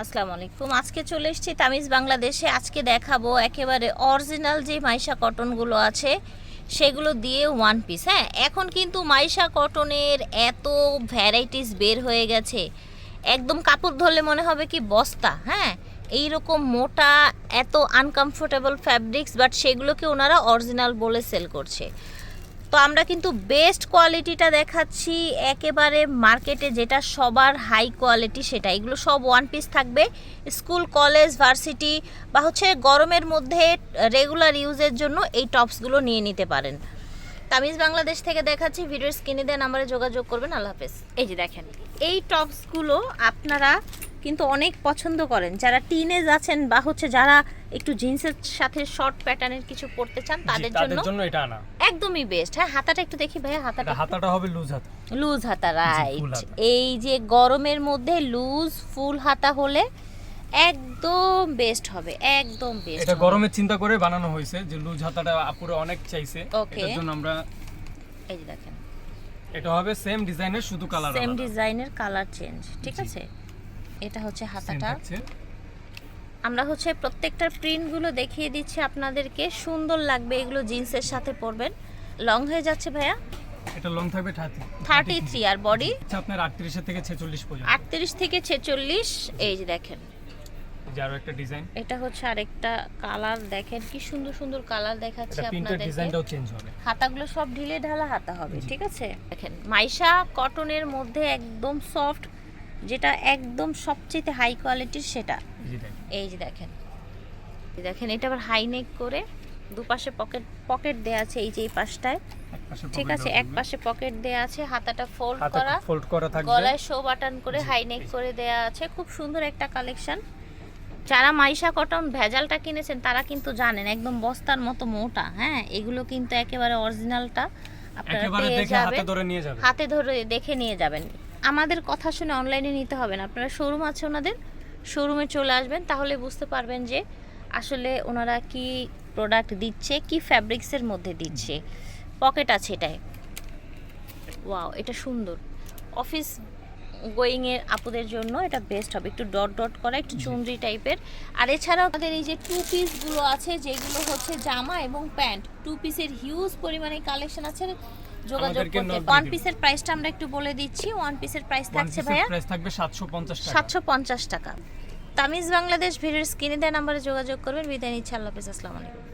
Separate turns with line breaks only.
আসসালামু আলাইকুম। আজকে চলে এসেছি তামিজ বাংলাদেশে। আজকে দেখাবো একেবারে অরিজিনাল যে মাইশা কটনগুলো আছে সেগুলো দিয়ে ওয়ান পিস। হ্যাঁ, এখন কিন্তু মাইশা কটনের এত ভ্যারাইটিস বের হয়ে গেছে, একদম কাপড় ধরলে মনে হবে কি বস্তা। হ্যাঁ, এইরকম মোটা এত আনকমফোর্টেবল ফ্যাব্রিক্স, বাট সেগুলোকে ওনারা অরিজিনাল বলে সেল করছে। তো আমরা কিন্তু বেস্ট কোয়ালিটিটা দেখাচ্ছি, একেবারে মার্কেটে যেটা সবার হাই কোয়ালিটি সেটা। এগুলো সব ওয়ান পিস থাকবে, স্কুল কলেজ ভার্সিটি বা হচ্ছে গরমের মধ্যে রেগুলার ইউজের জন্য এই টপসগুলো নিয়ে নিতে পারেন। তামিজ বাংলাদেশ থেকে দেখাচ্ছি, ভিডিওর স্ক্রিনে দেওয়া নাম্বারে যোগাযোগ করবেন। আল্লাহ হাফেজ। এই যে দেখেন, এই টপসগুলো আপনারা কিন্তু অনেক পছন্দ করেন, যারা টিনেজ আছেন বা হচ্ছে যারা একটু জিন্সের সাথে শর্ট প্যাটার্নের কিছু পরতে চান তাদের জন্য এটা আনা একদমই বেস্ট। হ্যাঁ, হাতাটা একটু দেখি ভাইয়া,
হাতাটা হবে লুজ হাতা।
লুজ হাতা, রাইট। এই যে গরমের মধ্যে লুজ ফুল হাতা হলে একদম বেস্ট হবে, একদম বেস্ট।
এটা গরমের চিন্তা করে বানানো হয়েছে, যে লুজ হাতাটা আপুরে অনেক চাইছে, এটার জন্য আমরা
এই যে দেখেন,
এটা হবে সেম ডিজাইনের, শুধু কালার
সেম ডিজাইনের কালার চেঞ্জ। ঠিক আছে, এটা হচ্ছে হাতাটা। আমরা হচ্ছে প্রত্যেকটার প্রিন্টগুলো দেখিয়ে দিচ্ছি আপনাদেরকে, সুন্দর লাগবে। এগুলো জিন্সের সাথে পরবেন। লং হয়ে যাচ্ছে ভাইয়া,
এটা লং থাকবে
33 আর বডি
আচ্ছা আপনার 38 থেকে 46 পর্যন্ত।
38 থেকে 46। এই যে দেখেন,
আরো একটা ডিজাইন,
এটা হচ্ছে আরেকটা কালার। দেখেন কি সুন্দর সুন্দর কালার দেখাচ্ছে আপনাদেরকে।
ডিজাইনটাও চেঞ্জ হবে,
হাতাগুলো সব ঢিলে ঢালা হাতা হবে। ঠিক আছে, দেখেন মাইশা কটনের মধ্যে একদম সফট, যেটা একদম সবচেয়ে হাই কোয়ালিটির সেটা। এই যে দেখেন, দেখেন এটা আবার হাই নেক করে, দুপাশে পকেট দেয়া আছে। এই যে এই পাশটায়, ঠিক আছে, এক পাশে পকেট দেয়া আছে, হাতাটা ফোল্ড করা থাকবে, গলায় শো বাটন করে হাই নেক করে দেয়া আছে। খুব সুন্দর একটা কালেকশন। যারা মাইশা কটন ভেজালটা কিনেছেন তারা কিন্তু জানেন একদম বস্তার মতো মোটা। হ্যাঁ, এগুলো কিন্তু একেবারে অরিজিনালটা আপনারা পেয়ে যাবেন, হাতে ধরে দেখে নিয়ে যাবেন। আমাদের কথা শুনে অনলাইনে নিতে হবে না, আপনারা শোরুম আছে ওনাদের, শোরুমে চলে আসবেন, তাহলে বুঝতে পারবেন যে আসলে ওনারা কি প্রোডাক্ট দিচ্ছে, কি ফ্যাব্রিক্সের মধ্যে দিচ্ছে। পকেট আছে এটায়, ওয়াও, এটা সুন্দর। অফিস গোয়িংয়ের আপুদের জন্য এটা বেস্ট হবে, একটু ডট ডট করা, একটু চুনরি টাইপের। আর এছাড়াও আমাদের এই যে টু পিসগুলো আছে, যেগুলো হচ্ছে জামা এবং প্যান্ট, টু পিসের হিউজ পরিমাণে কালেকশন আছে, যোগাযোগ করতে। ওয়ান পিসের প্রাইসটা আমরা একটু বলে দিচ্ছি। ওয়ান পিসের প্রাইস থাকছে ভাইয়া,
প্রাইস থাকবে 750 টাকা।
750 টাকা। তামিজ বাংলাদেশ ভিডিওর স্ক্রিনে দেওয়া নাম্বারে যোগাযোগ করবেন। বিদায় নিচ্ছি, আল্লাহ হাফেজ, আসসালামু আলাইকুম।